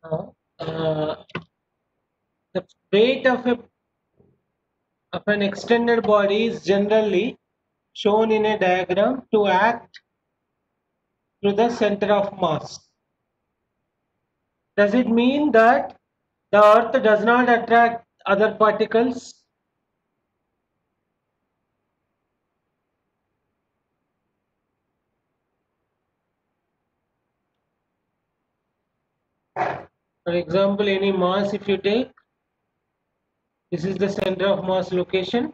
Now, the weight of an extended body is generally shown in a diagram to act through the center of mass. Does it mean that the Earth does not attract other particles? For example, any mass if you take, this is the center of mass location,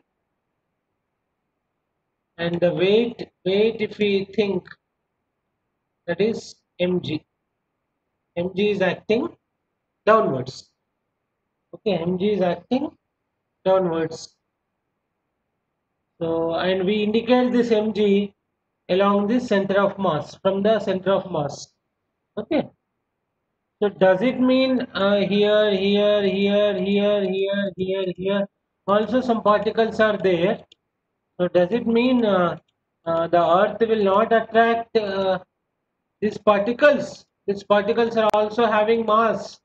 and the weight if we think, that is mg. Mg is acting downwards. Okay, mg is acting downwards. So, and we indicate this mg along the center of mass, from the center of mass. Okay. So does it mean here, also some particles are there? So does it mean the Earth will not attract these particles? These particles are also having mass.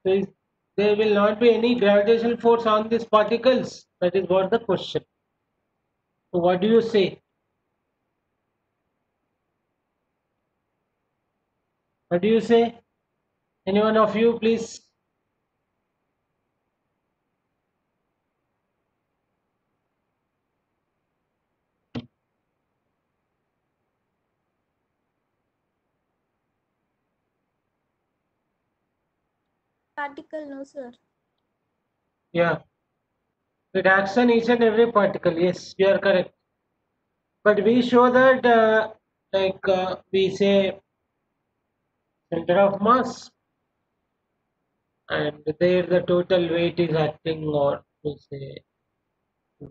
So there will not be any gravitational force on these particles. That is what the question. So what do you say? What do you say? Any one of you, please? Particle, no sir. Yeah. It acts on each and every particle. Yes, you are correct. But we show that we say center of mass, and there the total weight is acting, or we say,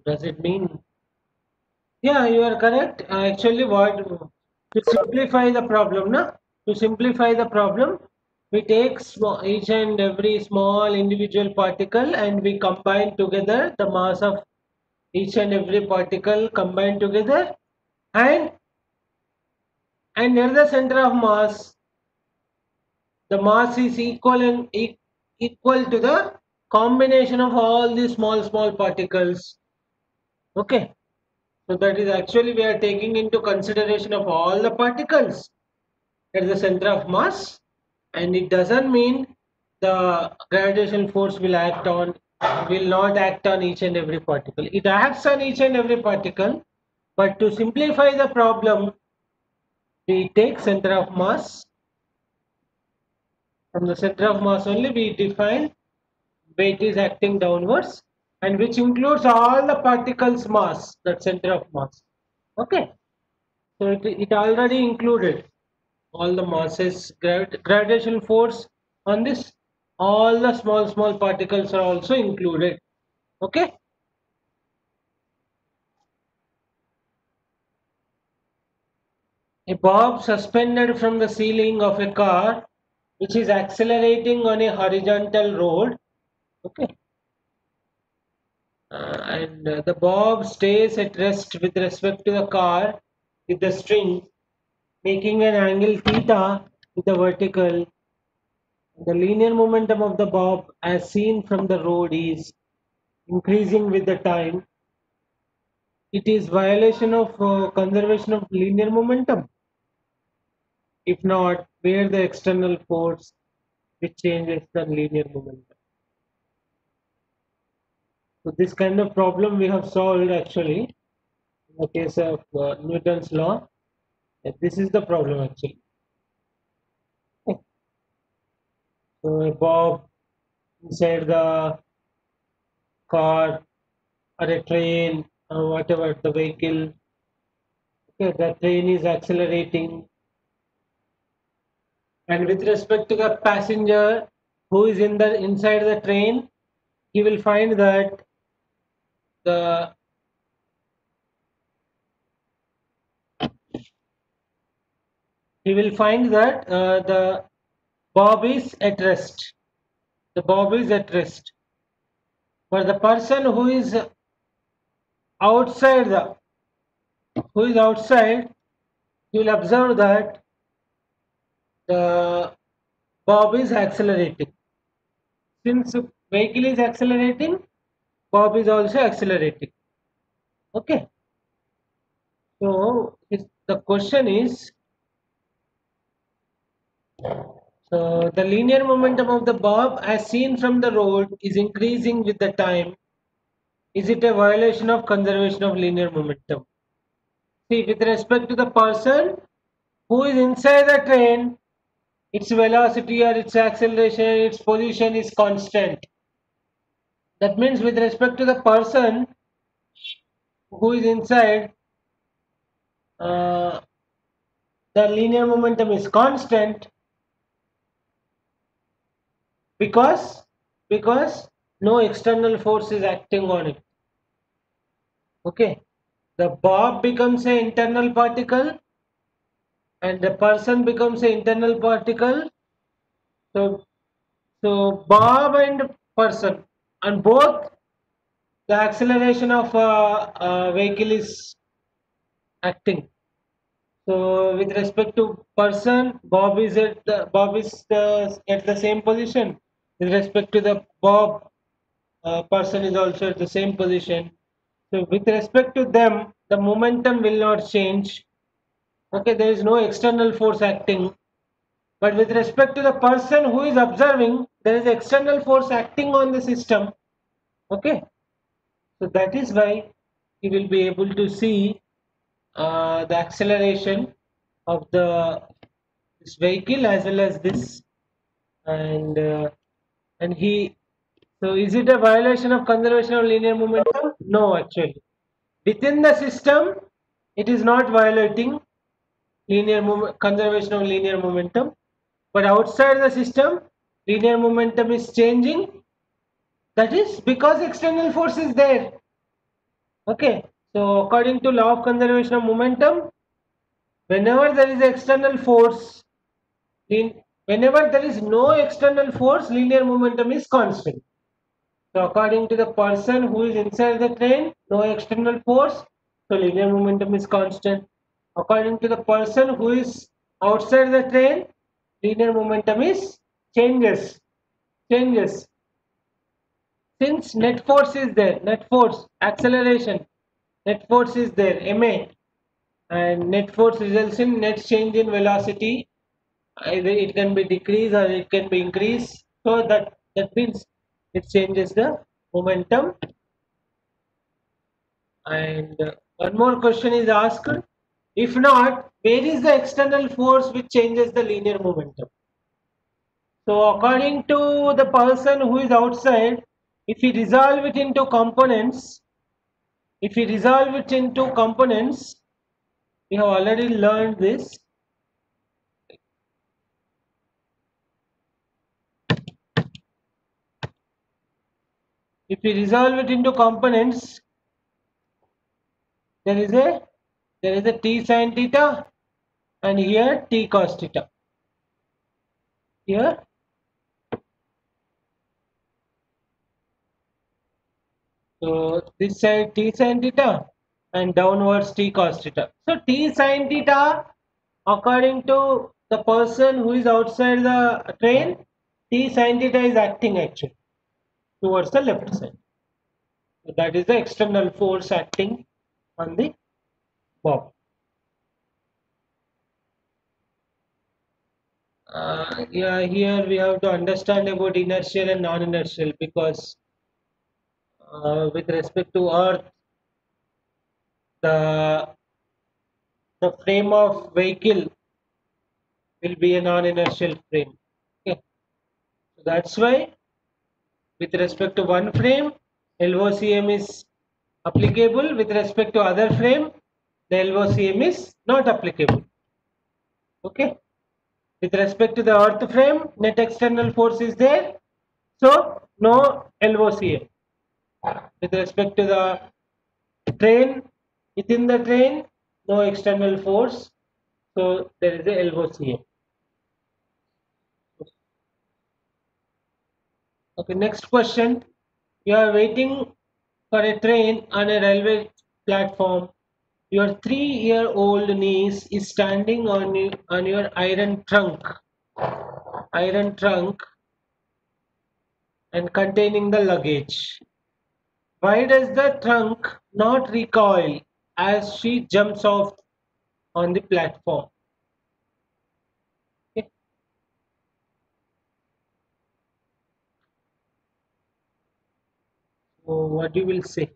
does it mean? Yeah, you are correct. Actually, what to simplify the problem, na? To simplify the problem, we take each and every small individual particle and we combine together the mass of each and every particle combined together, and near the center of mass, the mass is equal to the combination of all these small particles. Okay, so that is actually we are taking into consideration of all the particles at the center of mass, and it doesn't mean the gravitational force will not act on each and every particle. It acts on each and every particle, but to simplify the problem, we take center of mass. From the center of mass only we define weight is acting downwards, and which includes all the particles mass, that center of mass. Okay, so it already included all the masses, gravitational force on this, all the small particles are also included. Okay, a bob suspended from the ceiling of a car which is accelerating on a horizontal road. Okay, and the bob stays at rest with respect to the car with the string, making an angle theta with the vertical. The linear momentum of the bob as seen from the road is increasing with the time. It is violation of conservation of linear momentum. If not, where the external force which changes the linear momentum. So this kind of problem we have solved actually in the case of Newton's law. This is the problem actually. So a bob inside the car or a train or whatever the vehicle. Okay, the train is accelerating, and with respect to the passenger who is inside the train, he will find that the the bob is at rest. The bob is at rest. For the person outside the who is outside, you will observe that the Bob is accelerating. Since vehicle is accelerating, Bob is also accelerating. Okay. So the question is, so the linear momentum of the Bob as seen from the road is increasing with the time. Is it a violation of conservation of linear momentum? See, with respect to the person who is inside the train, its velocity or its acceleration, its position is constant. That means with respect to the person who is inside, uh, the linear momentum is constant because no external force is acting on it. Okay, the Bob becomes an internal particle and the person becomes an internal particle. So Bob and person, and both the acceleration of a vehicle is acting. So with respect to person, Bob is at the same position. With respect to the Bob, person is also at the same position. So with respect to them, the momentum will not change. Okay, there is no external force acting. But with respect to the person who is observing, there is external force acting on the system. Okay, so that is why you will be able to see the acceleration of this vehicle as well as this, and he. So is it a violation of conservation of linear momentum? No, actually. Within the system, it is not violating conservation of linear momentum, but outside the system, linear momentum is changing. That is because external force is there. Okay. So according to law of conservation of momentum, whenever there is external force, whenever there is no external force, linear momentum is constant. So according to the person who is inside the train, no external force, so linear momentum is constant. According to the person who is outside the train, linear momentum is changes. Since net force is there, net force, acceleration, net force is there, ma, and net force results in net change in velocity. Either it can be decreased or it can be increased. So that means it changes the momentum. And one more question is asked: if not, where is the external force which changes the linear momentum? So according to the person who is outside, if we resolve it into components, we have already learned this. If we resolve it into components, there is a t sin theta and here t cos theta. Here so this side t sin theta and downwards t cos theta. So t sin theta, according to the person who is outside the train, t sin theta is acting actually towards the left side. So that is the external force acting on the bob. Yeah, here we have to understand about inertial and non-inertial, because with respect to Earth, the frame of vehicle will be a non-inertial frame. Okay, so that's why with respect to one frame, LOCM is applicable. With respect to other frame, the LOCM is not applicable. Okay. With respect to the earth frame, net external force is there, so no LOCM. With respect to the train, within the train, no external force, so there is a LOCM. Okay, next question. You are waiting for a train on a railway platform. Your 3-year-old niece is standing on your iron trunk iron trunk and containing the luggage. Why does the trunk not recoil as she jumps off on the platform? Okay. So what you will say?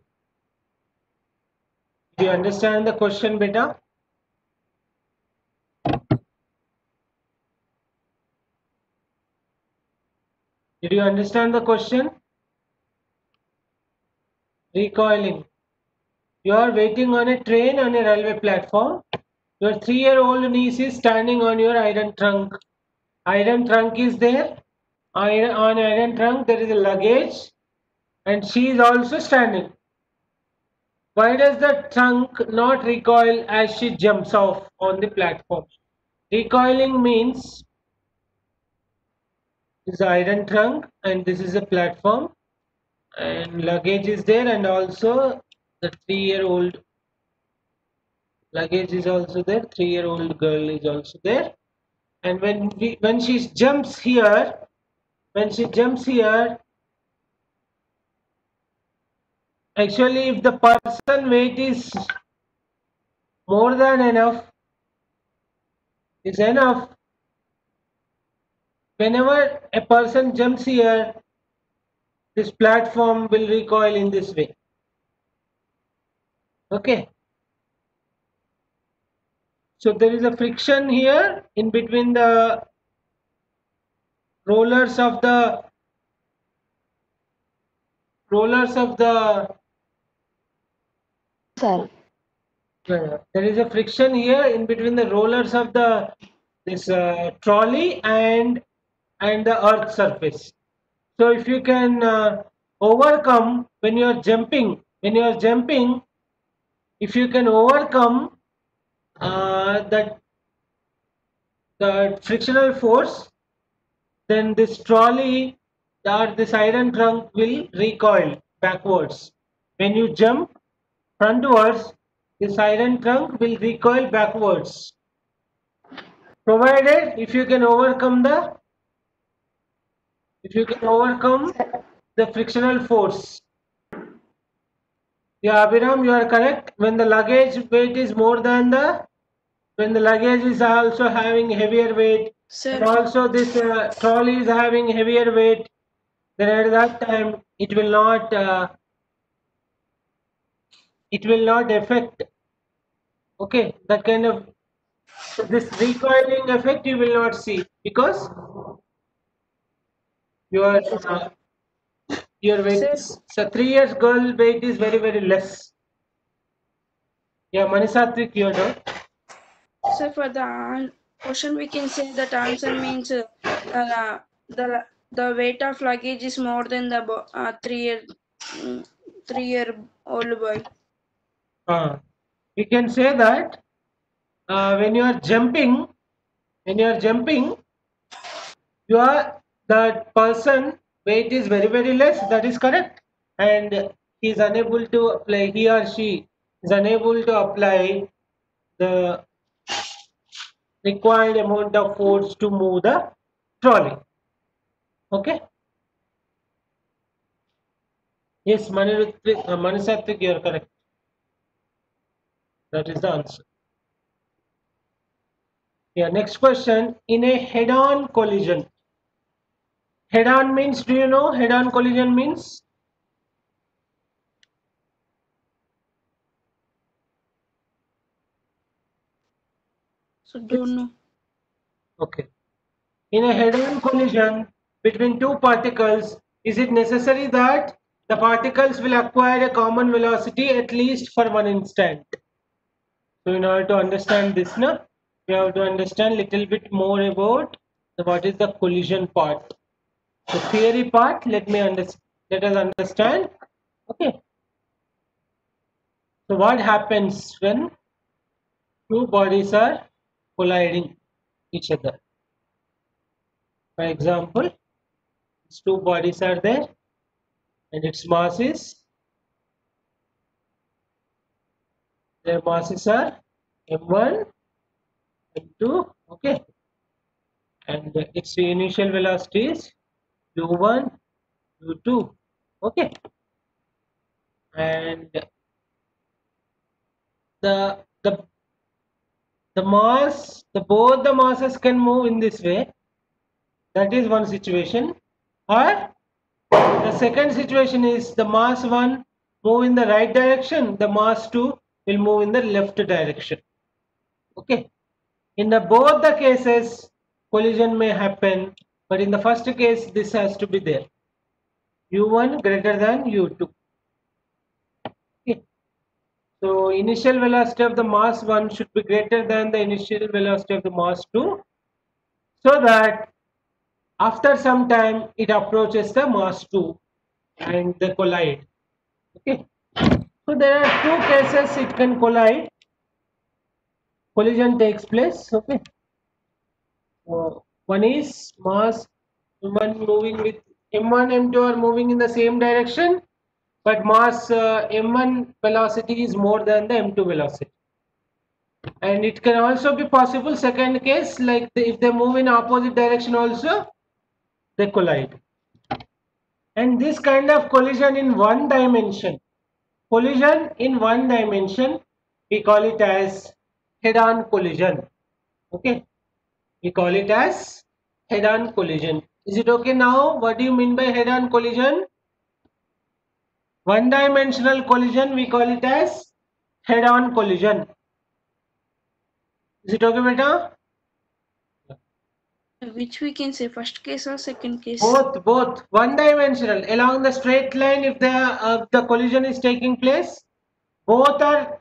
Do you understand the question, beta? Did you understand the question? Recoiling. You are waiting on a train on a railway platform. Your 3-year-old niece is standing on your iron trunk. Iron trunk is there. On iron trunk there is a luggage and she is also standing. Why does the trunk not recoil as she jumps off on the platform? Recoiling means this is iron trunk and this is a platform and luggage is there and also the 3-year-old luggage is also there. 3-year-old girl is also there. And when she jumps here, actually if the person weight is more than enough, is enough, whenever a person jumps here, this platform will recoil in this way. Okay. So there is a friction here in between the rollers of the Sir. there is a friction here in between the rollers of this trolley and the earth surface. So if you can overcome when you are jumping, if you can overcome that the frictional force, then this trolley or this iron trunk will recoil backwards. When you jump frontwards, this iron trunk will recoil backwards. Provided if you can overcome the frictional force. Yeah, Abhiram, you are correct. When the luggage weight is more than when the luggage is also having heavier weight, Sir. and also this trolley is having heavier weight, then at that time it will not affect. Okay, that kind of this recoiling effect you will not see because your your weight Sir. is, so 3 years girl weight is very less. Yeah, Manisatwik, your turn. Sir, for the question, we can say that answer means the weight of luggage is more than the 3-year old boy. We can say that when you are jumping, that person weight is very less. That is correct, and he is unable to apply. He or she is unable to apply the required amount of force to move the trolley. Okay. Yes, Manisatwik, you are correct. That is the answer. Yeah. Next question. In a head-on collision. Head-on means, do you know head-on collision means? So don't know. Okay. In a head-on collision between two particles, is it necessary that the particles will acquire a common velocity at least for one instant? So in order to understand this, we have to understand little bit more about what is the collision part. The theory part, let us understand. Okay. So what happens when two bodies are colliding each other? For example, these two bodies are there and its masses, their masses are m1, m2, okay. and its initial velocity is u1, u2. Okay, and the the both the masses can move in this way. That is one situation. Or the second situation is the mass 1 move in the right direction, the mass 2 will move in the left direction. Okay. In the both the cases, collision may happen, but in the first case, this has to be there. u1 greater than u2. Okay. So initial velocity of the mass 1 should be greater than the initial velocity of the mass 2, so that after some time it approaches the mass 2 and they collide. Okay. So there are two cases it can collide. Collision takes place. Okay. One is mass m1 moving with m1, m2 are moving in the same direction, but mass m1 velocity is more than the m2 velocity. And it can also be possible second case, like if they move in opposite direction also, they collide. And this kind of collision in one dimension, we call it as head-on collision. Okay, we call it as head-on collision. Is it okay now? What do you mean by head-on collision? One dimensional collision, we call it as head-on collision. Is it okay, beta? Which we can say first case or second case? Both. One dimensional. Along the straight line, if the collision is taking place, both are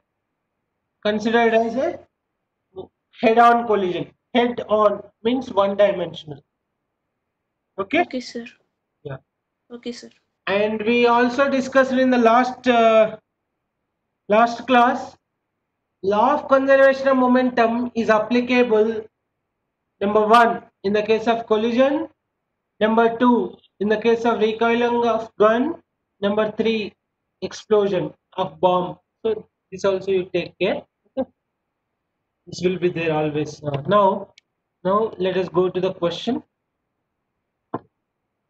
considered as a head-on collision. Head-on means one dimensional. Okay? Okay, sir. Yeah. Okay, sir. And we also discussed in the last class, law of conservation of momentum is applicable, number 1, in the case of collision, number 2, in the case of recoiling of gun, number 3, explosion of bomb. So this also you take care. Okay? This will be there always. Now let us go to the question.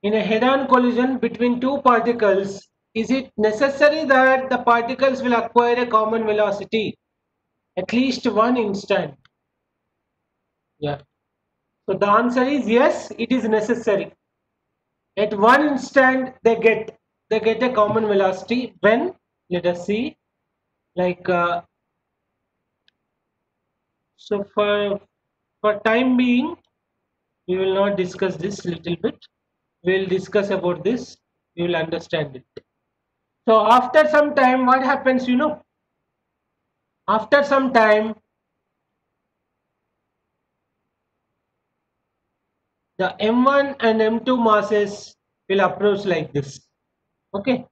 In a head-on collision between two particles, is it necessary that the particles will acquire a common velocity at least one instant? Yeah. So the answer is yes, it is necessary. At one instant they get a common velocity when, let us see, like so for time being we will not discuss this little bit. We will discuss about this, you will understand it. So after some time, what happens, you know? After some time, the m1 and m2 masses will approach like this. Okay,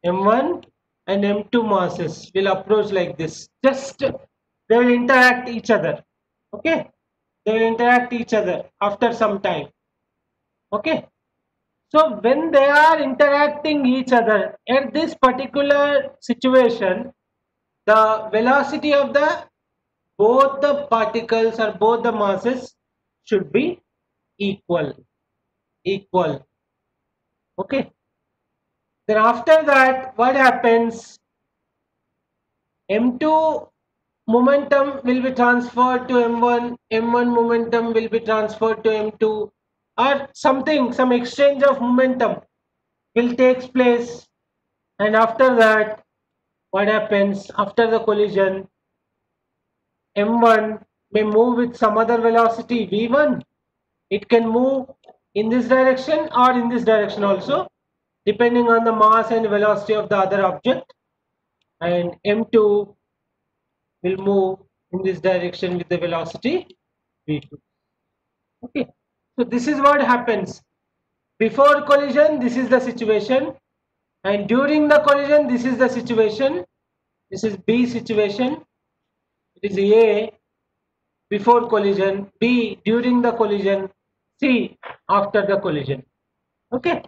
m1 and m2 masses will approach like this. Just they will interact each other. Okay, they will interact each other after some time. Okay, so when they are interacting each other at this particular situation, the velocity of both the particles or both the masses should be equal. Okay, then after that what happens, m2 momentum will be transferred to m1, m1 momentum will be transferred to m2, or some exchange of momentum will take place. And after that, what happens after the collision, m1 may move with some other velocity v1. It can move in this direction or in this direction also, depending on the mass and velocity of the other object. And m2 will move in this direction with the velocity v2. Okay, so this is what happens. Before collision, this is the situation, and during the collision, this is the situation. This is B situation. It is A before collision, B during the collision, C after the collision. Okay.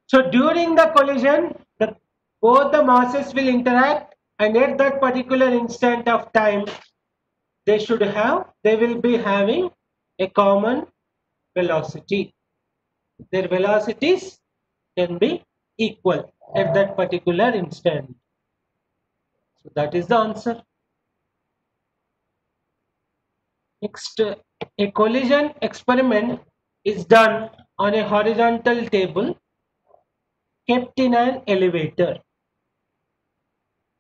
So during the collision, both the masses will interact, and at that particular instant of time, they will be having a common velocity. Their velocities can be equal at that particular instant. So that is the answer. Next, a collision experiment is done on a horizontal table kept in an elevator.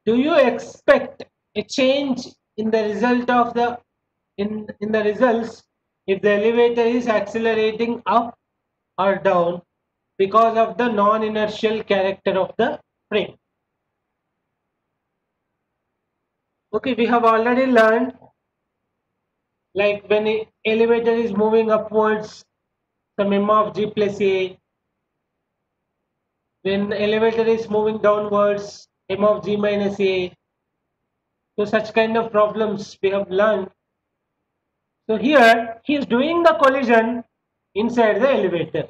Do you expect a change in the result of the in the results if the elevator is accelerating up or down because of the non-inertial character of the frame? Okay, we have already learned, like when an elevator is moving upwards, some m of g plus a. When the elevator is moving downwards, m of g minus a. So such kind of problems we have learned. So here he is doing the collision inside the elevator.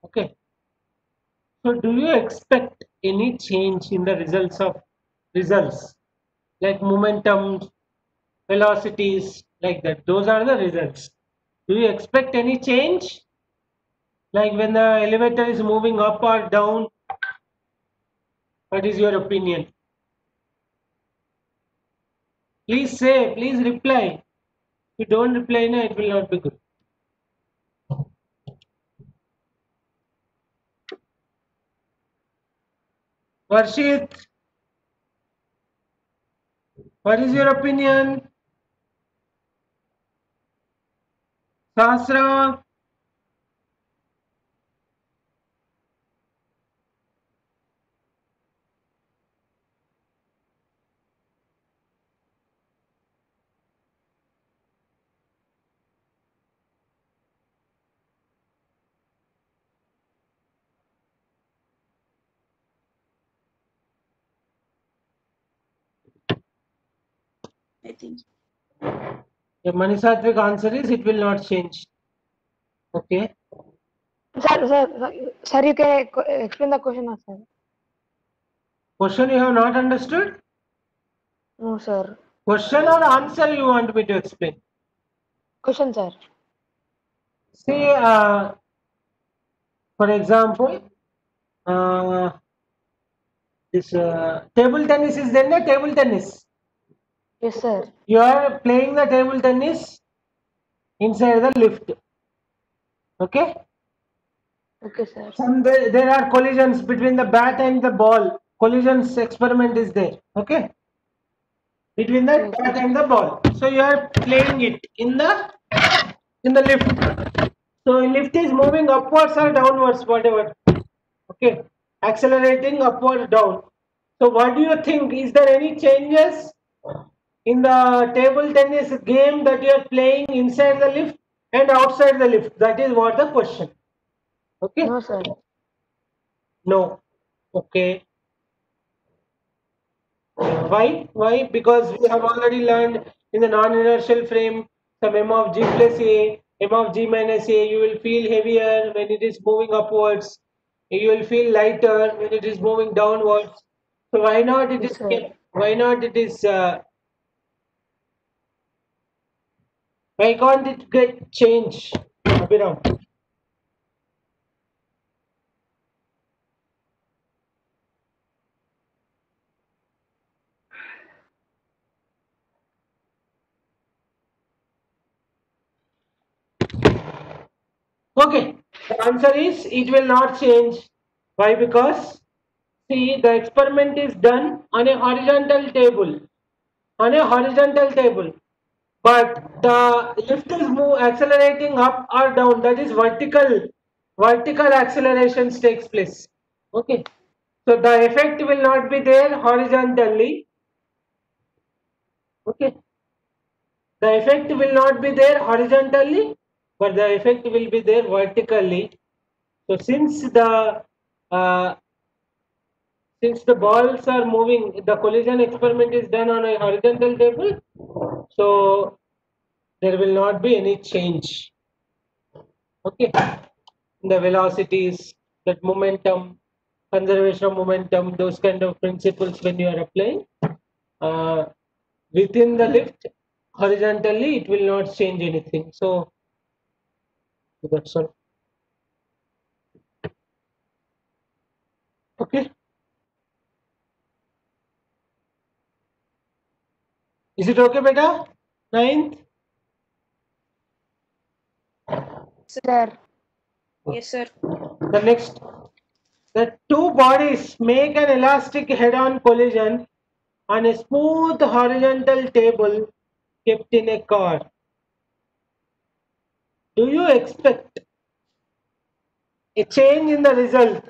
Okay. So do you expect any change in the results like momentum, velocities, like that? Those are the results. Do you expect any change? Like when the elevator is moving up or down? What is your opinion? Please say, please reply. If you don't reply, no, it will not be good. Varshit, what is your opinion? Sasra, I think. the Manisatvik answer is it will not change. Okay. Sir, you can explain the question, sir. Question you have not understood? No, sir. Question or answer you want me to explain? Question, sir. See, for example, this table tennis is there, na? Table tennis. Yes, sir. You are playing the table tennis inside the lift. Okay. Okay, sir. There are collisions between the bat and the ball. Collisions experiment is there. Okay. Between the Okay. bat and the ball. So you are playing it in the lift. So lift is moving upwards or downwards, whatever. Okay. Accelerating upward down. So what do you think? Is there any changes in the table tennis game that you are playing inside the lift and outside the lift? That is what the question. Okay. No, sir. No. Okay. Why? Why? Because we have already learned in the non-inertial frame some m of g plus a, m of g minus a. You will feel heavier when it is moving upwards. You will feel lighter when it is moving downwards. So why not it Yes, is sir. kept? Why not it is? Why can't it get changed, Abhiram? Okay, the answer is it will not change. Why? Because see, the experiment is done on a horizontal table. On a horizontal table, but the lift is accelerating up or down. That is vertical accelerations takes place. Okay, so the effect will not be there horizontally. Okay, the effect will not be there horizontally, but the effect will be there vertically. So uh, since the balls are moving, the collision experiment is done on a horizontal table, so there will not be any change. Okay, the velocities, that momentum, conservation of momentum, those kind of principles when you are applying uh, within the lift horizontally, it will not change anything. So that's all. Okay. Is it okay, beta? Ninth? Sir. Yes, sir. The next. The two bodies make an elastic head-on collision on a smooth horizontal table kept in a car. Do you expect a change in the result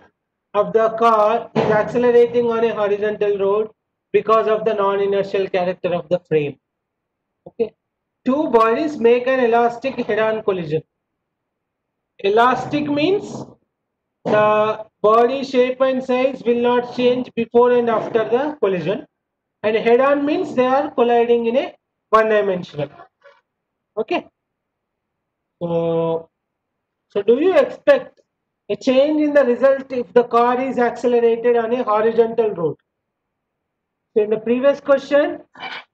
of the car is accelerating on a horizontal road because of the non-inertial character of the frame? Okay. Two bodies make an elastic head-on collision. Elastic means the body shape and size will not change before and after the collision, and head-on means they are colliding in a one-dimensional. Okay. So do you expect a change in the result if the car is accelerated on a horizontal road? So in the previous question,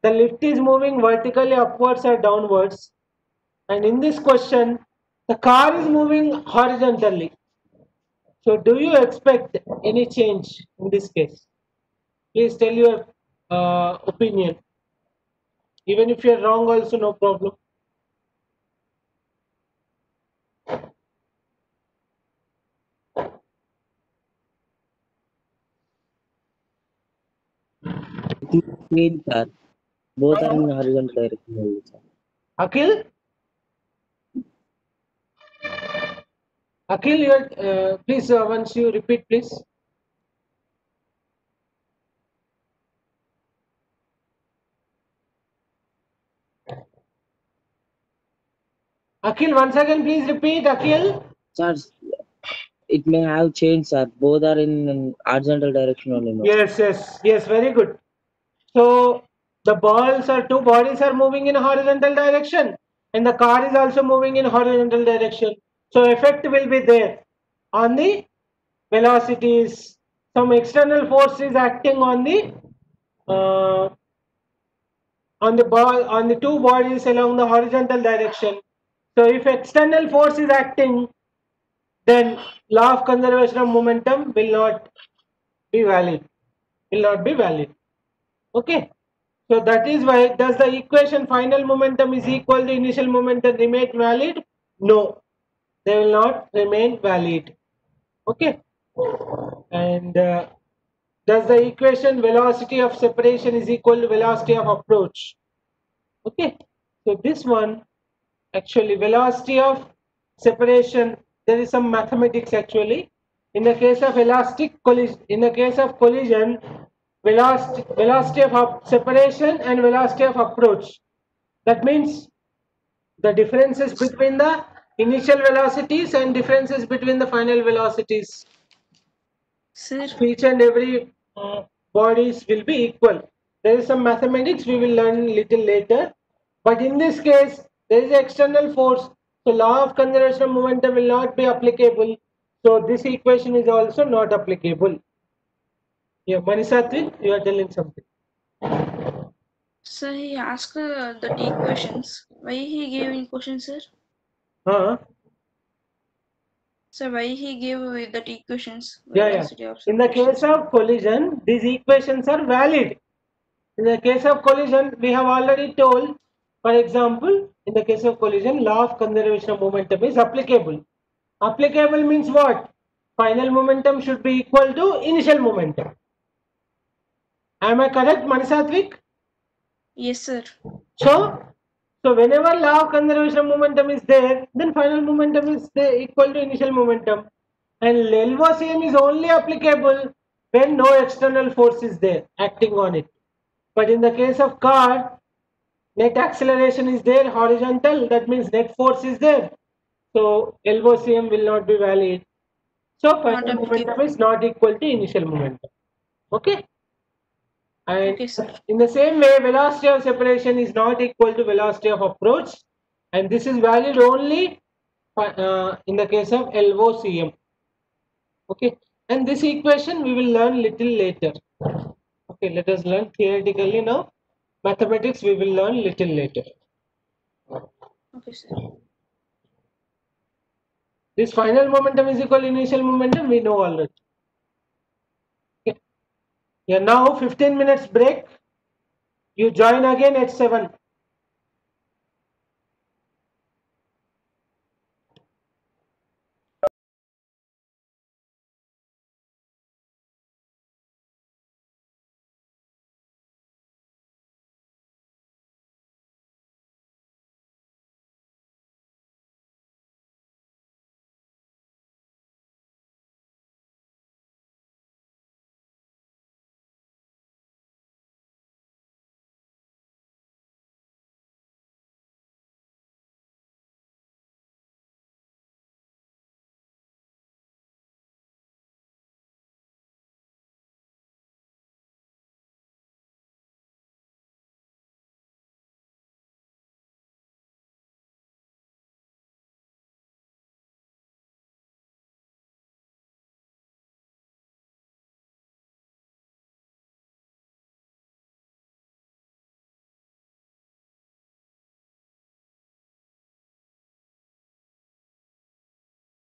the lift is moving vertically upwards or downwards, and in this question, the car is moving horizontally. So do you expect any change in this case? Please tell your opinion. Even if you're wrong also, no problem. Mean, sir. Both are in horizontal direction only, sir. Akhil? Akhil, please once you repeat, please. Akhil, once again, please repeat. Akhil? Sir, it may have changed, sir. Both are in horizontal direction only, no? Yes, very good. So the two bodies are moving in horizontal direction, and the car is also moving in horizontal direction. So effect will be there on the velocities. Some external force is acting uh, on the two bodies along the horizontal direction. So if external force is acting, then law of conservation of momentum will not be valid. Okay. So that is why, does the equation final momentum is equal to initial momentum remain valid? No, they will not remain valid. Okay. And does the equation velocity of separation is equal to velocity of approach? Okay. So this one, actually velocity of separation, there is some mathematics actually. In the case of collision, velocity of separation and velocity of approach. That means the differences between the initial velocities and differences between the final velocities. Sir. Each and every bodies will be equal. There is some mathematics we will learn little later, but in this case there is an external force, so law of conservation of momentum will not be applicable. So this equation is also not applicable. Yeah, Manisatwik, you are telling something. Sir, he asked the T questions. Why he gave in question, sir? Huh? Sir, why he gave the T questions? Yeah. Velocity of In the separation. case of collision, these equations are valid. In the case of collision, we have already told, for example, in the case of collision, law of conservation of momentum is applicable. Applicable means what? Final momentum should be equal to initial momentum. Am I correct, Manisatwik? Yes, sir. So whenever law of conservation of momentum is there, then final momentum is equal to initial momentum. And LOCM is only applicable when no external force is there acting on it. But in the case of car, net acceleration is there horizontal, that means net force is there. So LOCM will not be valid. So Not final applicable. momentum is not equal to initial momentum. Okay. And Okay, sir. in the same way, velocity of separation is not equal to velocity of approach, and this is valid only in the case of LOCM. Okay, and this equation we will learn little later. Okay, let us learn theoretically now. Mathematics we will learn little later. Okay, sir. This final momentum is equal to initial momentum, we know already. Okay. Yeah, now 15 minutes break. You join again at 7.